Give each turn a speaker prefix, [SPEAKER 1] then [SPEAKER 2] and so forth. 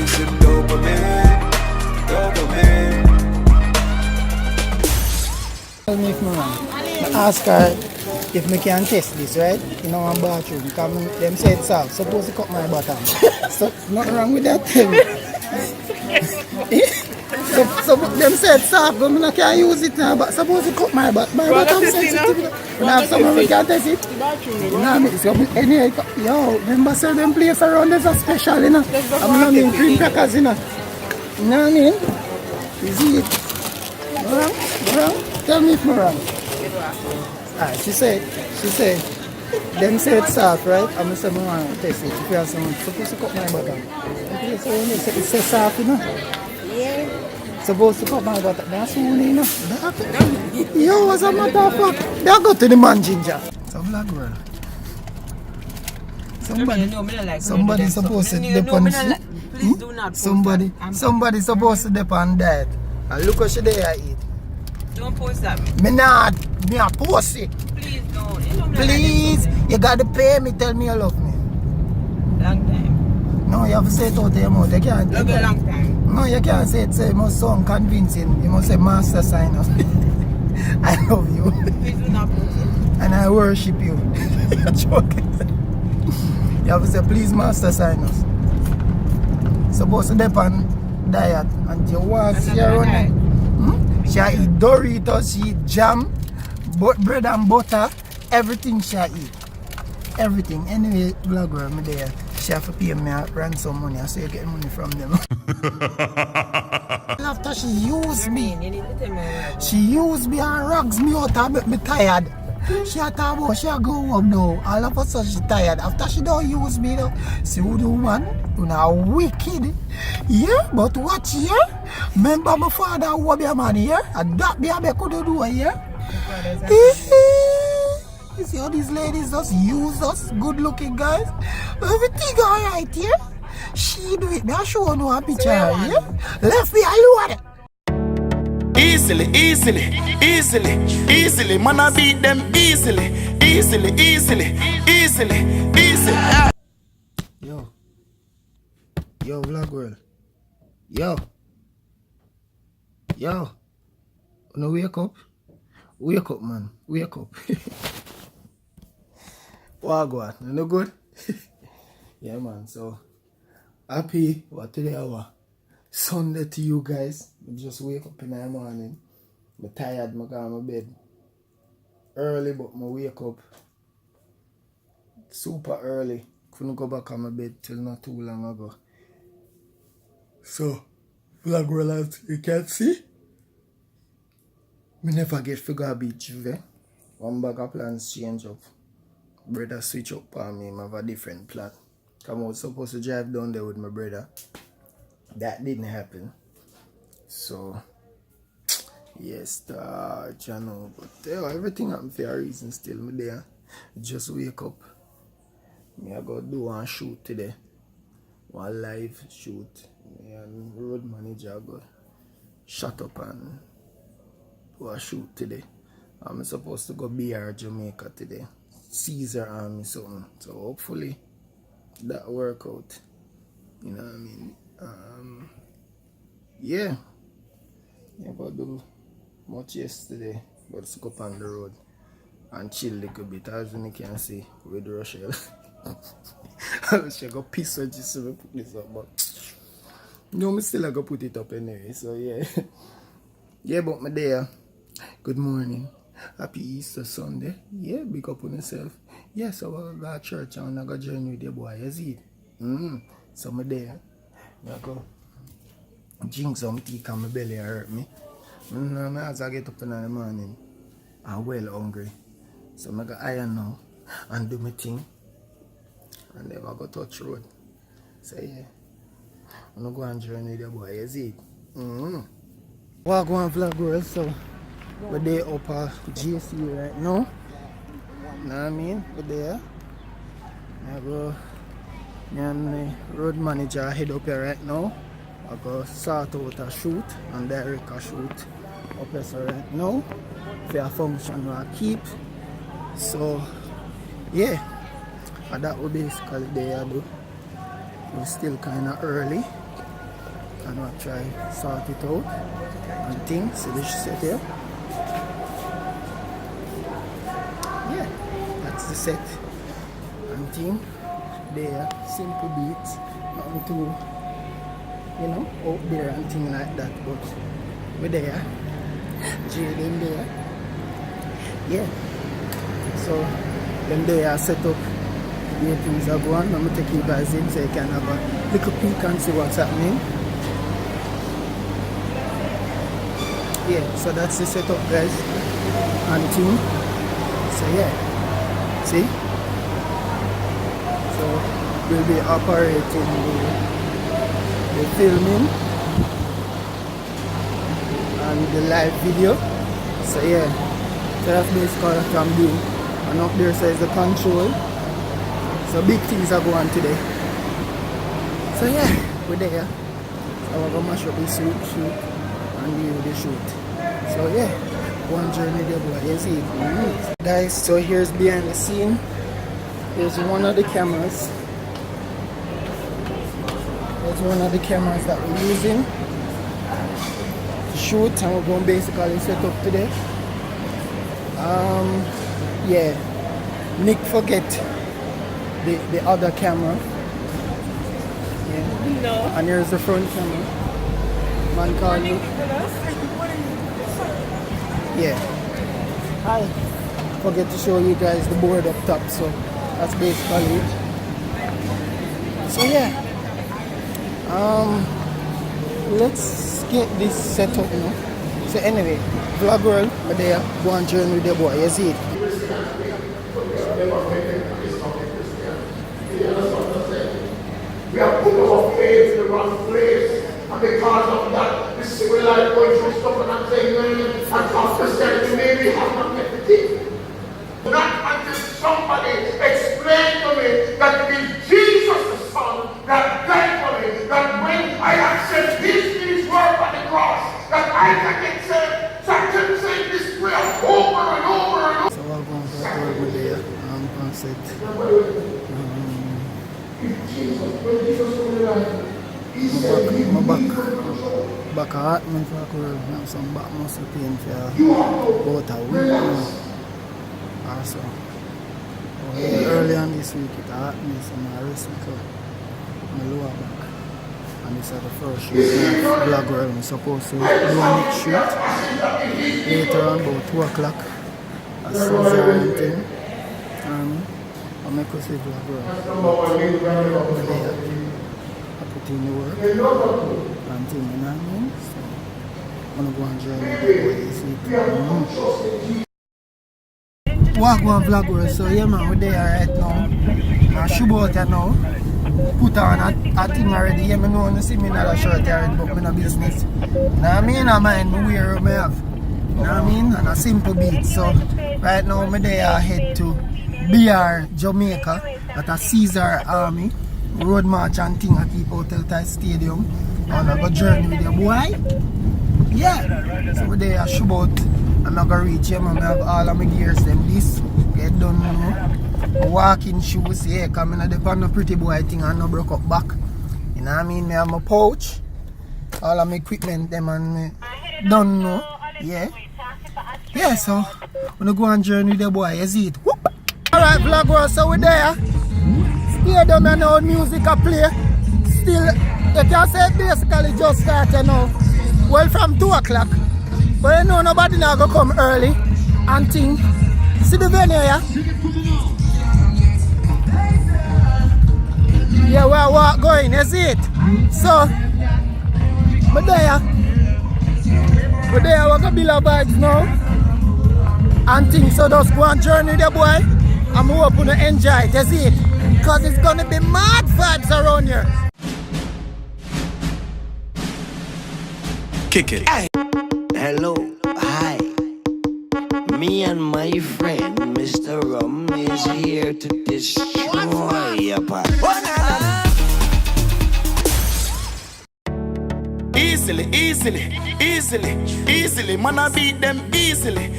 [SPEAKER 1] chasing dopamine, dopamine.
[SPEAKER 2] Tell me if me wrong. I ask her if me can test this, right? In our bathroom. Because them say it's soft. Suppose to cut my bottom. So, nothing wrong with that. Tell me. So them say it's soft, but I can't use it now. But suppose to cut my bottom. My bottom sensitive. When I have someone we can test it. So, anyway, yo, remember say them place around there's a special, you know. I'm not in cream crackers, you know. You know what I mean? You see it? Wrong? Wrong? Tell me if I'm wrong. Ah, she said, them say it's soft, right? I'm going to say I want to test it. If you have someone supposed to cut my bottom. Okay, so you know, it says soft, you know?
[SPEAKER 3] Yeah.
[SPEAKER 2] Supposed to cut my bottom. That's soon, you know? That, yo, what's a matter of fact? They go to the man, Ginger. Some black girl. Somebody supposed to depend.
[SPEAKER 3] Please do not.
[SPEAKER 2] Somebody supposed to depend that. And look what she there eat.
[SPEAKER 3] Don't post that.
[SPEAKER 2] Me a post it.
[SPEAKER 3] Please don't.
[SPEAKER 2] Please, you gotta pay me, tell me you love me.
[SPEAKER 3] Long time.
[SPEAKER 2] No, you have to say it out of your mouth. You can't.
[SPEAKER 3] Love you a long time.
[SPEAKER 2] No, you can't say it. Say it must sound convincing. You must say master sign us. I love you.
[SPEAKER 3] Please do not post it.
[SPEAKER 2] And I worship you. You're joking. You have to say please master sign us. Supposed to depend diet and you want to see her running. She eat Doritos, she eat jam, bread and butter, everything she eat. Everything. Anyway, vlog girl, me there. She have to pay me a ransom money, so you get money from them. After she used me. She used me and rags me out and make me tired. She a talk about she a go home now. All of a sudden she tired. After she don't use me now. See who the woman? You know wicked. Yeah, but watch here. Remember my father who be a man here? And that be a be could do here. You see how these ladies just use us, good looking guys? Everything alright here. She do it. I show no a picture here. Left me alone.
[SPEAKER 1] Easily, man, I beat them easily.
[SPEAKER 2] Yo, vlog world. Yo. No, wake up, man. Wake up. Wagwan, no good? Yeah, man. So happy. What today hour? Sunday to you guys. I just wake up in the morning. I'm tired, I go to bed early, but I wake up super early. Couldn't go back on my bed till not too long ago. So, vlog world, as you can see, I never get figure beach Juve. One bag of plans change up. Brother switch up on me, I have a different plan. I was supposed to drive down there with my brother. That didn't happen. So, yes, you know, but everything happened for a reason still. Me there, just wake up. Me I go do one shoot today. One live shoot. Me and road manager go shut up and do a shoot today. I'm supposed to go BR Jamaica today. Caesar Army something. So hopefully that work out. You know what I mean? Yeah, but do much yesterday, but it's up on the road and chill a little bit, as you can see with Rochelle. She go piss her just to put this up, but no, me still go put it up anyway. So yeah, yeah, but my there. Good morning, happy Easter Sunday. Yeah, big up on yourself. Yeah, so I go to church and I go join with your boy. You see it? So my there. I go drink some tea because my belly hurt me. As I get up in the morning, I'm well hungry. So I go iron now and do my thing. And then I go touch road. So yeah, I'm going to go and join with your boy. You see it? Walk one vlog world, so we're there up at GC right now. Know what I mean? We're there. I go. Me and the road manager head up here right now. I go sort out a shoot and direct a shoot up here right now for a function I keep. So yeah, and that will basically there I do. We're still kinda early. and I'll try sort it out and things. So this set here. Yeah, that's the set and thing. There, simple beats, nothing too, you know, out there and thing like that. But we're there, Jaden there. Yeah. So then they are set up where things are going. I'm gonna take you guys in so you can have a little peek and see what's happening. Yeah, so that's the setup, guys, and team. So yeah, see, so we'll be operating the filming and the live video. So yeah, so that's basically what I'm doing. And up there says the control. So big things are going today. So yeah, we're there. So we're gonna mash up the shoot and do the shoot. So yeah, one journey there, boy. You see it. Guys, so here's behind the scene. Here's one of the cameras. There's one of the cameras that we're using to shoot, and we're going to basically set up today. Yeah, Nick forget the other camera. Yeah.
[SPEAKER 3] No.
[SPEAKER 2] And here's the front camera. Man called you. Yeah. I forget to show you guys the board up top, so that's basically it. So yeah. Let's get this set up now. So anyway, vlog world, but there, go on journey with the boy, you see it.
[SPEAKER 4] We have put our faith in the wrong place, and because of that, the civil life going through stuff, and I'm saying, and after 70, maybe have not met the thing. Not until somebody explained to me that it is Jesus the Son that died for me, that when I accept His finished work on the cross, that I can get saved. So I can say this prayer over and over and over.
[SPEAKER 2] So we're going to go over there, concept. My back hurt me for a now some back muscle pain for about a week now. Also, early on this week it hurt me, so I rest me for my lower back. And this is the first shoot vlog where I'm supposed to do a next shoot later on about 2 o'clock. As soon as and thing. I'll make us see vlog where I put in the work and thing, you know what I mean? So I'm gonna go and join the walk one vlog world. So yeah man, we're there right now. I shoot out here now. Put on a thing already. Yeah, I know you see me in a shirt already, but I'm no business. You know what I mean? I mind me wear what I have. You know what I mean? And a simple beat. So right now I'm there head to BR, Jamaica, at a Caesar Army road march and thing at Keep Hotel Thai Stadium. And I go journey with your boy. Yeah. So we're there shoot out. I'm not gonna reach him. I have all of my gears them this. Get done now. Walking shoes, yeah, coming at the pan of pretty boy thing and no broke up back. You know what I mean? I have my pouch, all of my equipment, them and me done now. Yeah. Yeah, so I'm gonna go on journey with the boy, you see it? Whoop. Alright, vlog, so we're there. Stay down and now music I play. Still, you can say basically just started now. Well, from 2 o'clock. But you know nobody now go come early and thing. See the venue, yeah? Yeah, we're going, you see it? So, we're there. We're there, we're gonna build our vibes now. And things, so just go and journey the boy. And we hope you enjoy it, you see it? Because it's gonna be mad vibes around here.
[SPEAKER 1] Kick it.
[SPEAKER 5] Hello, hi. Me and my friend Mr. Rum is here to destroy your party.
[SPEAKER 1] Easily, man, I beat them easily.